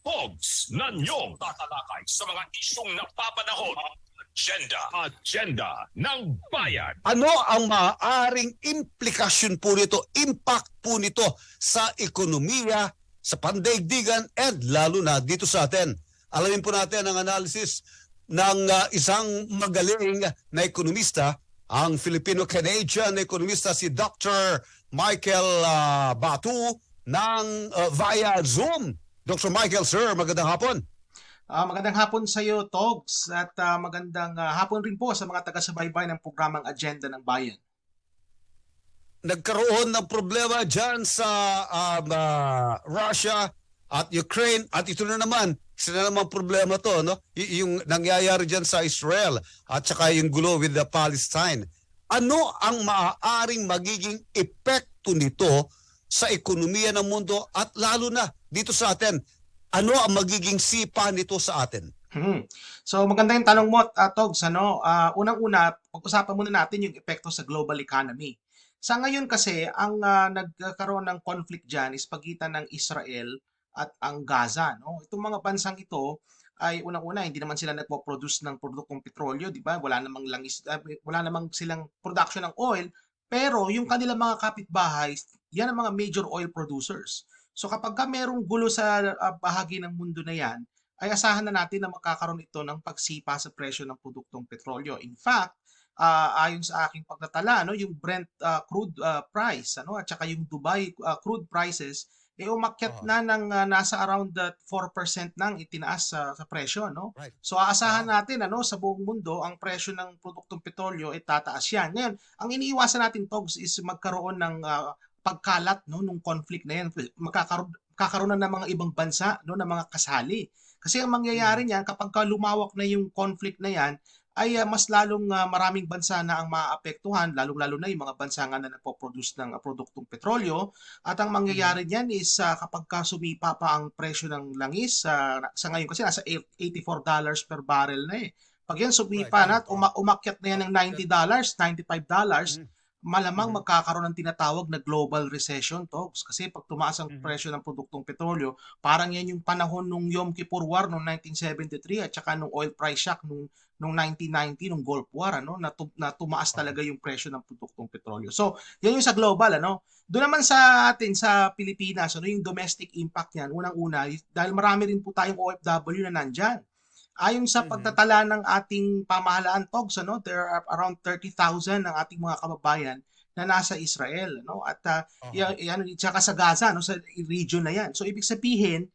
Pogs na niyong tatalakay sa mga isyong napapanahon. Agenda ng bayan. Ano ang maaaring implikasyon po nito, impact po nito sa ekonomiya, sa pandaigdigan, and lalo na dito sa atin? Alamin po natin ang analysis ng isang magaling na ekonomista, ang Filipino-Canadian ekonomista si Dr. Michael Batu ng via Zoom. Dr. Michael, sir, magandang hapon. Magandang hapon sa iyo, Togs, at magandang hapon rin po sa mga taga-subaybay ng programang Agenda ng Bayan. Nagkaroon ng problema dyan sa Russia at Ukraine, at ito na naman, isa na naman problema to, no? Yung nangyayari dyan sa Israel at saka yung gulo with the Palestine. Ano ang maaaring magiging epekto nito sa ekonomiya ng mundo at lalo na dito sa atin? Ano ang magiging sipa nito sa atin? So maganda yung tanong mo, Togs. Unang-una, pag-usapan muna natin yung epekto sa global economy. Sa ngayon kasi, ang nagkaroon ng conflict dyan is pagitan ng Israel at ang Gaza. No? Itong mga bansang ito ay unang-una, hindi naman sila nagpo-produce ng produktong petrolyo, di ba? Wala namang silang production ng oil, pero yung kanilang mga kapitbahay, yan ang mga major oil producers. So kapag merong gulo sa bahagi ng mundo na yan, ay asahan na natin na magkakaroon ito ng pagsipa sa presyo ng produktong petrolyo. In fact, ayon sa aking pagtatala, no, yung Brent crude price at saka yung Dubai crude prices umakyat na ng nasa around 4% nang itinaas sa presyo, no. Right. So aasahan natin sa buong mundo ang presyo ng produktong petrolyo ay tataas yan. Ngayon, ang iniiwasan natin, Togs, is magkaroon ng pagkalat nung conflict na yan. Kakaroon na ng mga ibang bansa ng mga kasali. Kasi ang mangyayari niyan kapag lumawak na yung conflict na yan ay mas lalong maraming bansa na ang maaapektuhan, lalong-lalo na yung mga bansa nga na nagpo-produce ng produktong petrolyo. At ang mangyayari niyan is kapag sumipa pa ang presyo ng langis, sa ngayon kasi nasa $84 per barrel na eh. Pag yan sumipa na at umakyat na yan ng $90, $95, malamang magkakaroon ng tinatawag na global recession, Togs. Kasi pag tumaas ang presyo ng produktong petrolyo, parang yan yung panahon nung Yom Kippur War noong 1973 at saka nung oil price shock nung 1990, nung Gulf War, na tumaas talaga yung presyo ng produktong petrolyo. So, yan yung sa global, Doon naman sa atin, sa Pilipinas, yung domestic impact niyan, unang-una, dahil marami rin po tayong OFW na nandyan. Ayon sa pagtatala ng ating pamahalaan, Togs, there are around 30,000 ng ating mga kababayan na nasa Israel, at tsaka sa Gaza, sa region na yan. So ibig sabihin,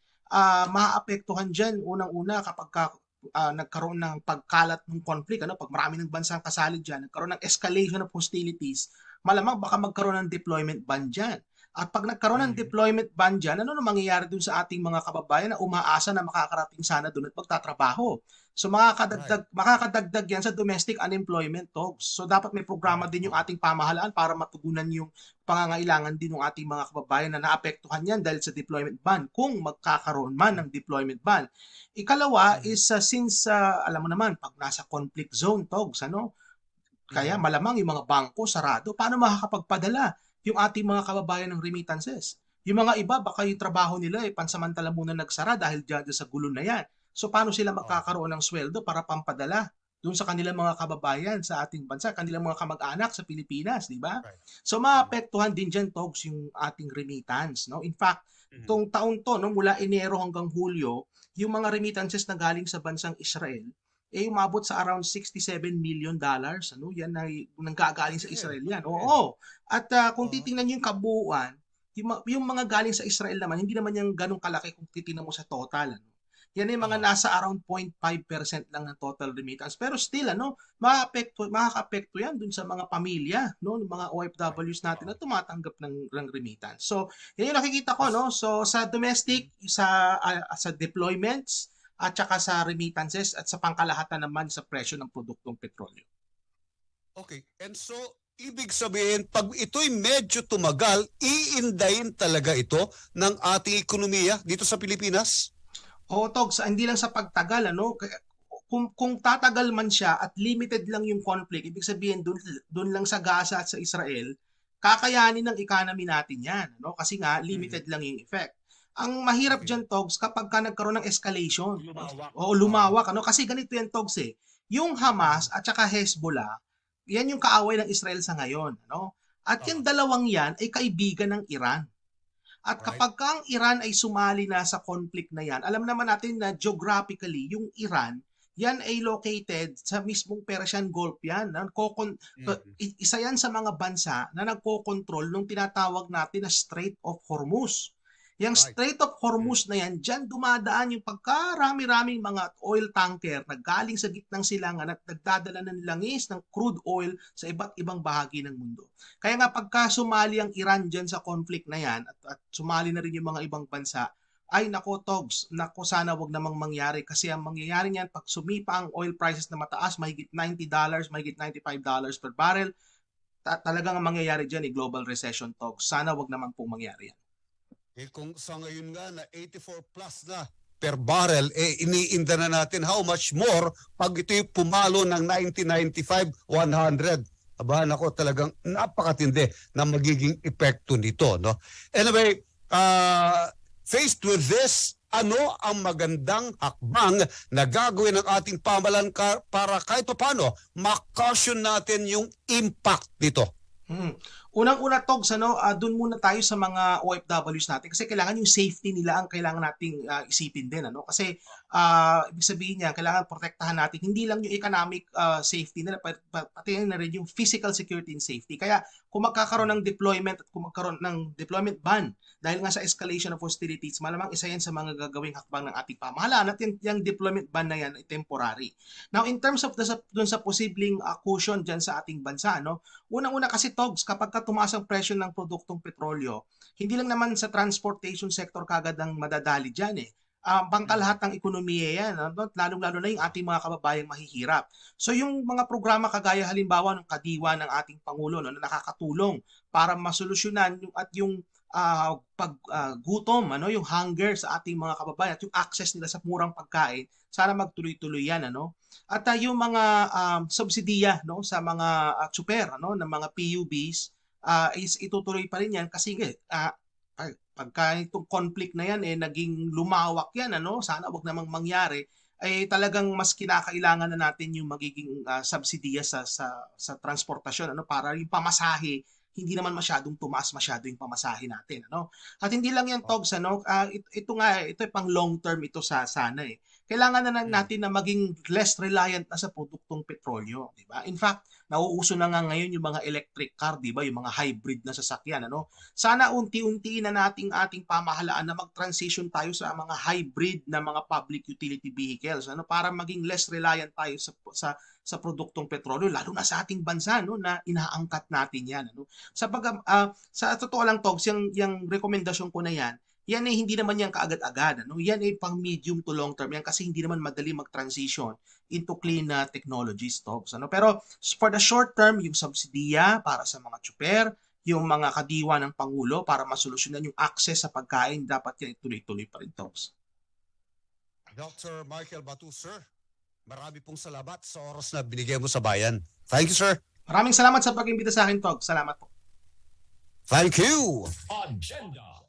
maaapektuhan diyan unang-una kapag nagkaroon ng pagkalat ng conflict, pag marami ng bansang kasali diyan, nagkaroon ng escalation of hostilities, malamang baka magkaroon ng deployment ban diyan. At pag nagkaroon ng deployment ban dyan, ano na mangyayari dun sa ating mga kababayan na umaasa na makakarating sana dun at magtatrabaho? So makakadagdag yan sa domestic unemployment, Togs. So dapat may programa din yung ating pamahalaan para matugunan yung pangangailangan din ng ating mga kababayan na naapektuhan yan dahil sa deployment ban, kung magkakaroon man ng deployment ban. Ikalawa is since alam mo naman, pag nasa conflict zone, Togs, kaya malamang yung mga bangko sarado, paano makakapagpadala yung ating mga kababayan ng remittances? Yung mga iba, baka yung trabaho nila pansamantala muna nagsara dahil dyan sa gulo na yan. So paano sila magkakaroon ng sweldo para pampadala doon sa kanilang mga kababayan sa ating bansa, kanilang mga kamag-anak sa Pilipinas, di ba? Right. So maapektuhan din dyan, Togs, yung ating remittance. No? In fact, itong taon to, mula Enero hanggang Hulyo, yung mga remittances na galing sa bansang Israel, umabot sa around $67 million. Yan ay nanggagaling sa Israel yan. Oo. At kung titingnan yung kabuuan, yung mga galing sa Israel naman, hindi naman yung ganun kalaki kung titingnan mo sa total. Yan ay mga nasa around 0.5% lang ng total remittance. Pero still, makaka-apekto yan dun sa mga pamilya, ng mga OFWs natin na tumatanggap ng remittance. So, yan yung nakikita ko, So, sa domestic, sa deployments, at saka sa remittances at sa pangkalahatan naman sa presyo ng produktong petrolyo. Okay. And so, ibig sabihin, pag ito'y medyo tumagal, iindayin talaga ito ng ating ekonomiya dito sa Pilipinas? Oo, Togs, hindi lang sa pagtagal, kung tatagal man siya at limited lang yung conflict, ibig sabihin doon lang sa Gaza at sa Israel, kakayanin ng economy natin yan, kasi nga limited lang yung effect. Ang mahirap dyan, Togs, kapag ka nagkaroon ng escalation. Lumawak. O lumawak, ano? Kasi ganito yan, Togs, eh. Yung Hamas at saka Hezbollah, yan yung kaaway ng Israel sa ngayon, ano? At yung dalawang yan ay kaibigan ng Iran. At Right. kapag ka ang Iran ay sumali na sa conflict na yan, alam naman natin na geographically, yung Iran, yan ay located sa mismong Persian Gulf yan. Isa yan sa mga bansa na nagko-control ng tinatawag natin na Strait of Hormuz. Yung Right. Strait of Hormuz na yan, dyan dumadaan yung pagkarami-raming mga oil tanker na galing sa gitnang silangan at nagdadala ng langis ng crude oil sa iba't ibang bahagi ng mundo. Kaya nga pagka sumali ang Iran dyan sa conflict na yan at sumali na rin yung mga ibang bansa, ay nako Togs, nako sana wag namang mangyari kasi ang mangyayari niyan pag sumipa ang oil prices na mataas, mahigit $90, mahigit $95 per barrel, talagang ang mangyayari dyan ay global recession, Togs. Sana wag naman pong mangyari yan. Eh kung sa ngayon nga na 84 plus na per barrel, eh iniinda na natin how much more pag ito'y pumalo ng 1995, 100. Aba, nako, talagang napakatindi na magiging epekto nito, no? Anyway, faced with this, ano ang magandang hakbang na gagawin ng ating pamahalaan para kahit paano makasyon natin yung impact nito? Unang-una, Togs, doon muna tayo sa mga OFWs natin kasi kailangan yung safety nila ang kailangan nating isipin din. Kasi ibig sabihin niya, kailangan protektahan natin hindi lang yung economic safety nila, pati na rin yung physical security and safety. Kaya kung magkakaroon ng deployment at kung magkaroon ng deployment ban dahil nga sa escalation of hostilities, malamang isa yan sa mga gagawing hakbang ng ating pamahalaan at yung deployment ban na yan ay temporary. Now, in terms of dun sa posibleng cushion dyan sa ating bansa, unang-una kasi, Togs, kapag tumaas ang presyo ng produktong petrolyo, hindi lang naman sa transportation sector kagad ang madadali dyan eh. Pangkalahat ng ekonomiya yan, lalong-lalo na yung ating mga kababayang mahihirap. So yung mga programa kagaya halimbawa ng kadiwa ng ating Pangulo na nakakatulong para masolusyonan yung gutom, yung hunger sa ating mga kababayan at yung access nila sa murang pagkain, sana magtuloy-tuloy yan. At yung mga subsidiya sa mga tsuper ng mga PUBs, is itutuloy pa rin yan kasi pagka itong conflict na yan naging lumawak yan, sana wag namang mangyari, ay talagang mas kinakailangan na natin yung magiging subsidiya sa transportasyon para yung pamasahe hindi naman masyadong tumaas masyado yung pamasahe natin. At hindi lang yan, Togs, ito pang long term ito sana eh. Kailangan na natin na maging less reliant na sa produktong petrolyo, di ba? In fact, nauuso na nga ngayon yung mga electric car, di ba? Yung mga hybrid na sasakyan, Sana unti-unti na ating pamahalaan na mag-transition tayo sa mga hybrid na mga public utility vehicles, para maging less reliant tayo sa produktong petrolyo, lalo na sa ating bansa, na inaangkat natin yan, sa totoo lang, Togs, yung rekomendasyon ko na yan hindi naman yan kaagad-agad. Yan ay pang medium to long term yan kasi hindi naman madali mag-transition into clean technologies, Togs. Pero for the short term, yung subsidiya para sa mga tsuper, yung mga kadiwa ng Pangulo para masolusyonan yung access sa pagkain, dapat yan ituloy-tuloy pa rin, Togs. Dr. Michael Batu, sir, marami pong salamat sa oras na binigay mo sa bayan. Thank you, sir. Maraming salamat sa pag-imbita sa akin, Togs. Salamat po. Thank you. Agenda.